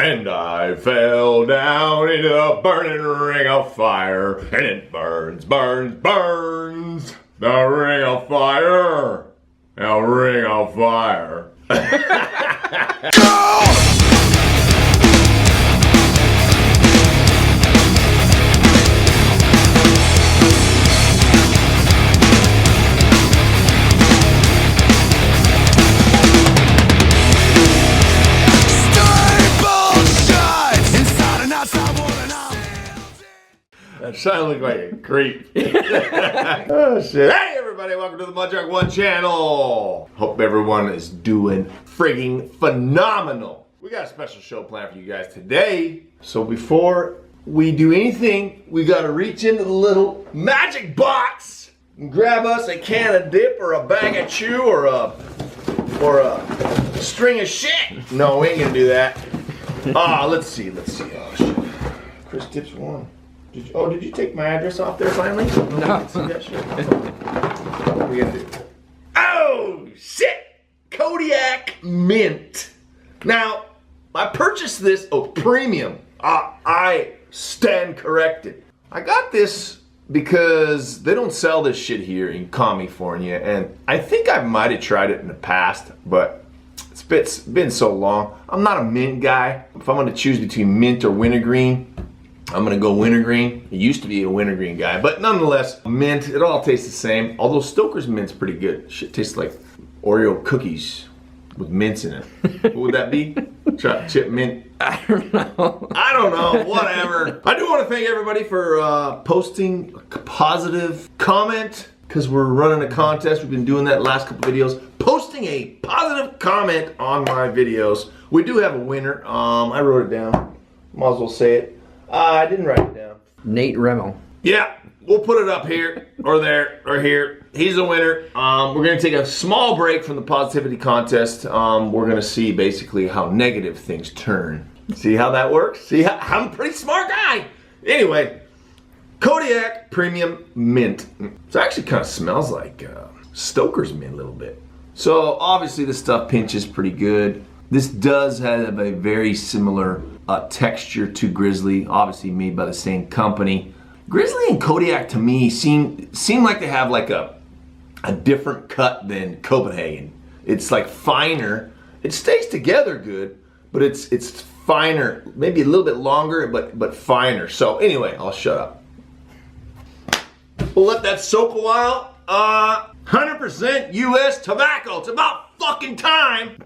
And I fell down into a burning ring of fire, and it burns, burns, burns. The ring of fire, a ring of fire. That sounded like a creep. Oh shit. Hey everybody, welcome to the Mudjug One channel. Hope everyone is doing frigging phenomenal. We got a special show planned for you guys today. So before we do anything, we gotta reach into the little magic box and grab us a can of dip or a bag of chew or a string of shit. No, we ain't gonna do that. Let's see. Oh shit. Chris Tips one. Did you take my address off there finally? No. See that shit? What are we gonna do? Oh shit! Kodiak Mint. Now, I purchased this premium. I stand corrected. I got this because they don't sell this shit here in California, and I think I might have tried it in the past, but it's been so long. I'm not a mint guy. If I'm gonna choose between mint or wintergreen, I'm gonna go wintergreen. I used to be a wintergreen guy, but nonetheless, mint, it all tastes the same. Although Stoker's mint's pretty good. Shit tastes like Oreo cookies with mints in it. What would that be? Chocolate chip mint? I don't know, whatever. I do want to thank everybody for posting a positive comment, because we're running a contest. We've been doing that last couple videos. Posting a positive comment on my videos. We do have a winner. I wrote it down. Might as well say it. I didn't write it down. Nate Remmel. Yeah, we'll put it up here, or there, or here. He's a winner. We're going to take a small break from the positivity contest. We're going to see basically how negative things turn. See how that works? See, I'm a pretty smart guy. Anyway, Kodiak Premium Mint. It actually kind of smells like Stoker's Mint a little bit. So obviously this stuff pinches pretty good. This does have a very similar texture to Grizzly, obviously made by the same company. Grizzly and Kodiak to me seem like they have like a different cut than Copenhagen. It's like finer. It stays together good, but it's finer, maybe a little bit longer, but finer. So anyway, I'll shut up. We'll let that soak a while. 100% US tobacco. It's about fucking time.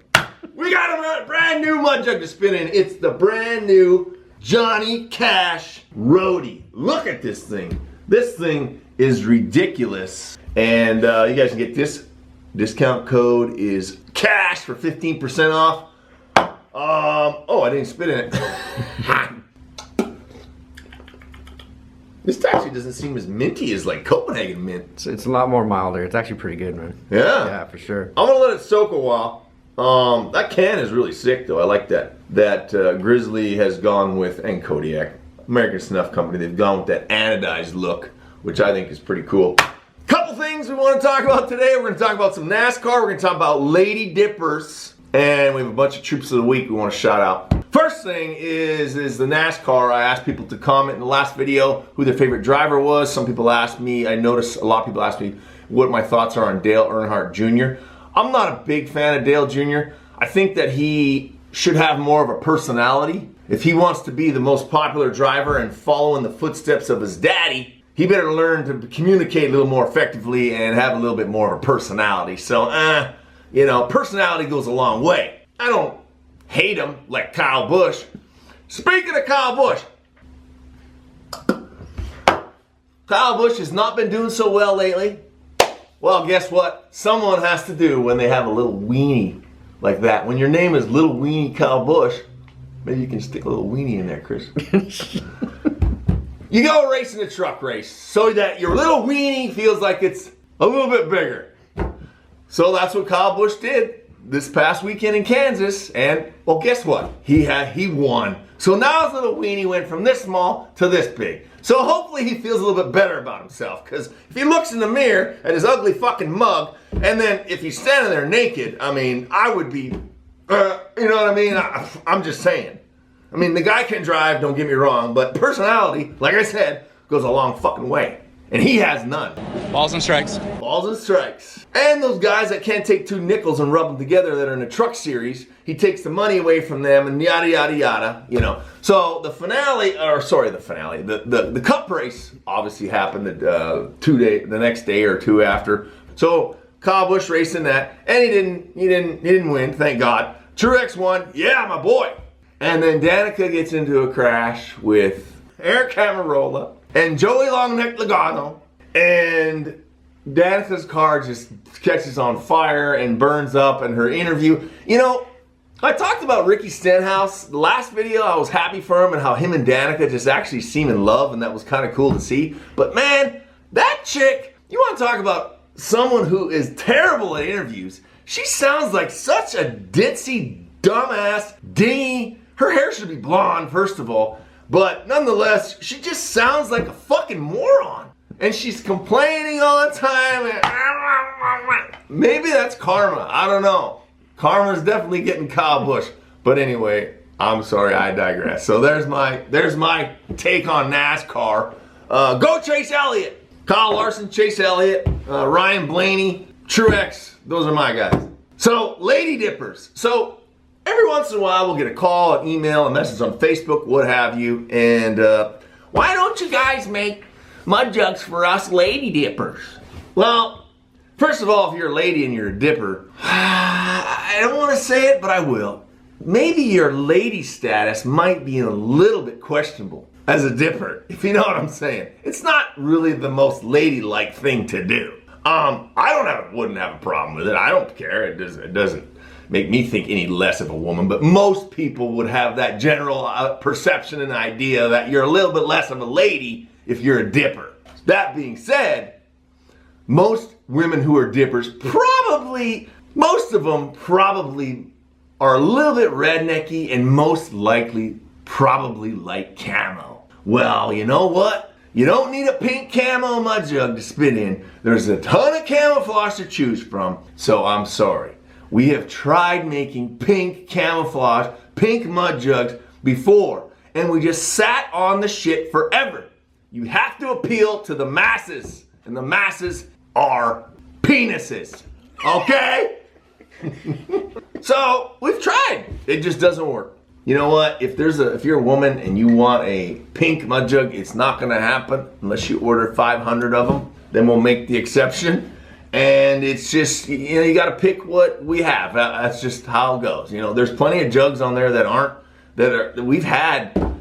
We got a brand new mud jug to spin in. It's the brand new Johnny Cash Roadie. Look at this thing. This thing is ridiculous. And you guys can get this. Discount code is CASH for 15% off. I didn't spit in it. This actually doesn't seem as minty as like Copenhagen mint. It's a lot more milder. It's actually pretty good, man. Yeah. Yeah, for sure. I'm gonna let it soak a while. That can is really sick though. I like that Grizzly has gone with, and Kodiak, American Snuff Company, they've gone with that anodized look, which I think is pretty cool. Couple things we want to talk about today. We're going to talk about some NASCAR. We're going to talk about Lady Dippers, and we have a bunch of troops of the week we want to shout out. First thing is the NASCAR. I asked people to comment in the last video who their favorite driver was. Some people asked me, I noticed a lot of people asked me what my thoughts are on Dale Earnhardt Jr. I'm not a big fan of Dale Jr. I think that he should have more of a personality. If he wants to be the most popular driver and follow in the footsteps of his daddy, he better learn to communicate a little more effectively and have a little bit more of a personality. So, personality goes a long way. I don't hate him like Kyle Busch. Speaking of Kyle Busch, Kyle Busch has not been doing so well lately. Well, guess what? Someone has to do when they have a little weenie like that. When your name is Little Weenie Kyle Busch, maybe you can stick a little weenie in there, Chris. You go racing a truck race so that your little weenie feels like it's a little bit bigger. So that's what Kyle Busch did this past weekend in Kansas, and well, guess what? He won. So now his little weenie went from this small to this big. So hopefully he feels a little bit better about himself, because if he looks in the mirror at his ugly fucking mug, and then if he's standing there naked, I mean, I would be, you know what I mean? I'm just saying. I mean, the guy can drive, don't get me wrong, but personality, like I said, goes a long fucking way. And he has none. Balls and strikes. Balls and strikes. And those guys that can't take two nickels and rub them together that are in a truck series, he takes the money away from them and yada, yada, yada, you know. So the cup race obviously happened the next day or two after. So Kyle Busch racing that, and he didn't win, thank God. Truex won, yeah, my boy. And then Danica gets into a crash with Eric Camarola and Joey Longneck Logano, and Danica's car just catches on fire and burns up, and her interview. You know, I talked about Ricky Stenhouse. The last video, I was happy for him and how him and Danica just actually seem in love, and that was kind of cool to see. But man, that chick, you want to talk about someone who is terrible at interviews. She sounds like such a ditzy, dumbass, dingy. Her hair should be blonde, first of all. But nonetheless, she just sounds like a fucking moron. And she's complaining all the time. And maybe that's karma. I don't know. Karma's definitely getting Kyle Busch. But anyway, I'm sorry, I digress. So there's my take on NASCAR. Go Chase Elliott. Kyle Larson, Chase Elliott, Ryan Blaney, Truex. Those are my guys. So, Lady Dippers. So, every once in a while, we'll get a call, an email, a message on Facebook, what have you. And why don't you guys make mud jugs for us lady dippers? Well, first of all, if you're a lady and you're a dipper, I don't want to say it, but I will. Maybe your lady status might be a little bit questionable as a dipper, if you know what I'm saying. It's not really the most ladylike thing to do. I wouldn't have a problem with it. I don't care. It doesn't make me think any less of a woman, but most people would have that general perception and idea that you're a little bit less of a lady if you're a dipper. That being said, most women who are dippers most of them probably are a little bit rednecky and most likely probably like camo. Well, you know what? You don't need a pink camo mud jug to spit in. There's a ton of camouflage to choose from, so I'm sorry. We have tried making pink camouflage, pink mud jugs before, and we just sat on the shit forever. You have to appeal to the masses, and the masses are penises, okay? So, we've tried. It just doesn't work. You know what? If you're a woman and you want a pink mud jug, it's not gonna happen unless you order 500 of them. Then we'll make the exception. And it's just, you know, you got to pick what we have. That's just how it goes. You know, there's plenty of jugs on there that we've had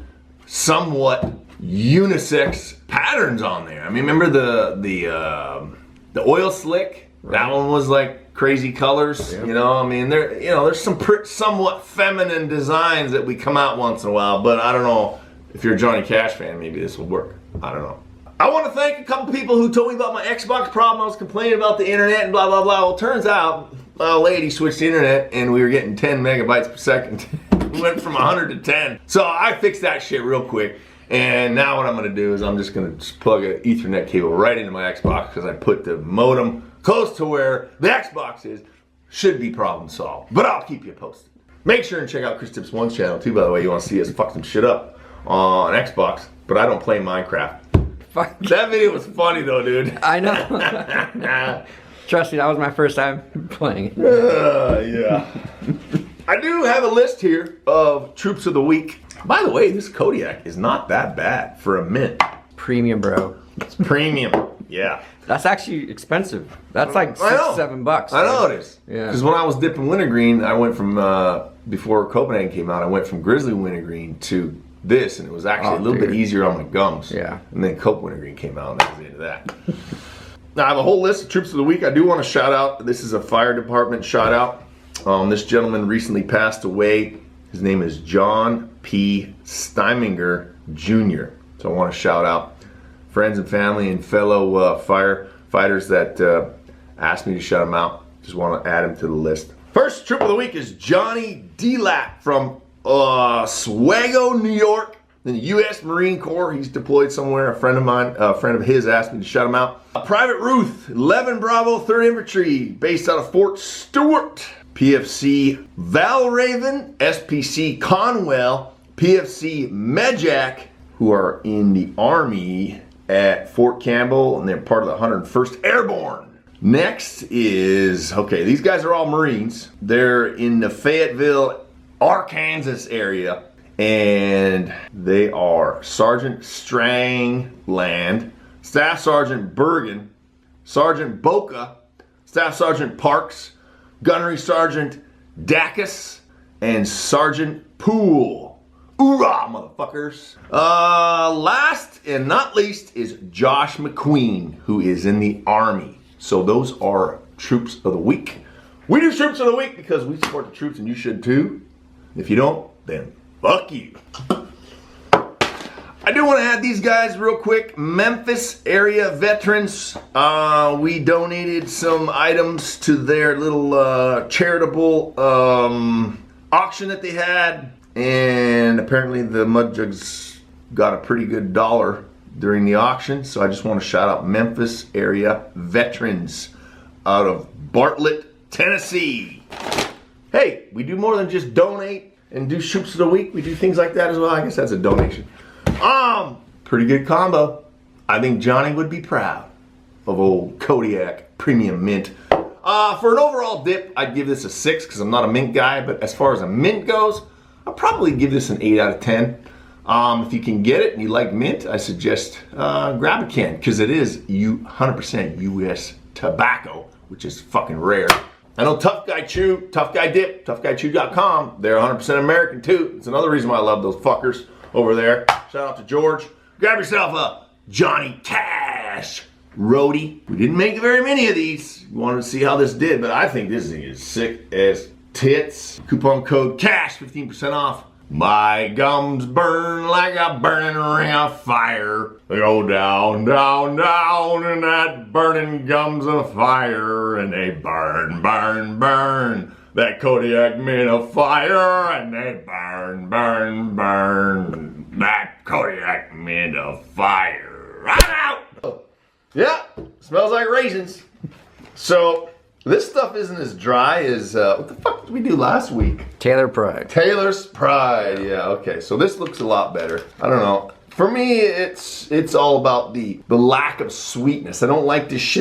somewhat unisex patterns on there. I mean, remember the oil slick? Right. That one was like crazy colors. Yep. You know, I mean, there's some somewhat feminine designs that we come out once in a while. But I don't know if you're a Johnny Cash fan, maybe this will work. I don't know. I want to thank a couple people who told me about my Xbox problem. I was complaining about the internet and blah, blah, blah. Well, it turns out a lady switched the internet and we were getting 10 megabytes per second. We went from 100 to 10. So I fixed that shit real quick. And now what I'm going to do is I'm just going to plug an Ethernet cable right into my Xbox because I put the modem close to where the Xbox is. Should be problem solved. But I'll keep you posted. Make sure and check out Chris Tips 1's channel too, by the way. You want to see us fuck some shit up on Xbox. But I don't play Minecraft. Fuck. That video was funny though, dude. I know. Trust me, that was my first time playing it. Yeah. I do have a list here of troops of the week. By the way, this Kodiak is not that bad for a mint. Premium, bro. It's premium. Yeah. That's actually expensive. That's like $6-7. I know it is. Yeah. Because when I was dipping wintergreen, I went from before Copenhagen came out, I went from grizzly wintergreen to this, and it was actually a little bit easier on my gums. Yeah. And then Cope Wintergreen came out, and that was the end of that. Now, I have a whole list of troops of the week. I do want to shout out, this is a fire department shout out. This gentleman recently passed away. His name is John P. Steininger Jr. So I want to shout out friends and family and fellow firefighters that asked me to shout him out. Just want to add him to the list. First troop of the week is Johnny Delap from Oswego, New York, in the U.S. Marine Corps. He's deployed somewhere. A friend of his asked me to shout him out. Private Ruth, 11 Bravo, 3rd Infantry, based out of Fort Stewart. PFC Valraven, SPC Conwell, PFC Medjack, who are in the Army at Fort Campbell, and they're part of the 101st Airborne. Next is, okay, these guys are all Marines. They're in the Fayetteville, Arkansas area, and they are Sergeant Strangland, Staff Sergeant Bergen, Sergeant Boca, Staff Sergeant Parks, Gunnery Sergeant Dacus, and Sergeant Poole. Hoorah, motherfuckers. Last and not least is Josh McQueen, who is in the Army. So those are Troops of the Week. We do Troops of the Week because we support the troops and you should too. If you don't, then fuck you. I do want to add these guys real quick. Memphis area veterans. We donated some items to their little charitable auction that they had. And apparently the Mud Jugs got a pretty good dollar during the auction. So I just want to shout out Memphis area veterans out of Bartlett, Tennessee. Hey, we do more than just donate and do Troops of the Week. We do things like that as well. I guess that's a donation. Pretty good combo. I think Johnny would be proud of old Kodiak Premium Mint. For an overall dip, I'd give this a 6 because I'm not a mint guy. But as far as a mint goes, I'll probably give this an 8 out of 10. If you can get it and you like mint, I suggest grab a can because it is 100% US tobacco, which is fucking rare. I know Tough Guy Chew, Tough Guy Dip, toughguychew.com. They're 100% American too. It's another reason why I love those fuckers over there. Shout out to George. Grab yourself a Johnny Cash roadie. We didn't make very many of these. We wanted to see how this did, but I think this thing is sick as tits. Coupon code CASH, 15% off. My gums burn like a burning ring of fire. They go down, down, down in that burning gums of fire. And they burn, burn, burn. That Kodiak Mint of fire. And they burn, burn, burn. That Kodiak Mint of fire. Right out! Yeah, smells like raisins. So, this stuff isn't as dry as, what the fuck did we do last week? Taylor Pride. Taylor's Pride, yeah, okay. So this looks a lot better. I don't know. For me, it's all about the lack of sweetness. I don't like this shit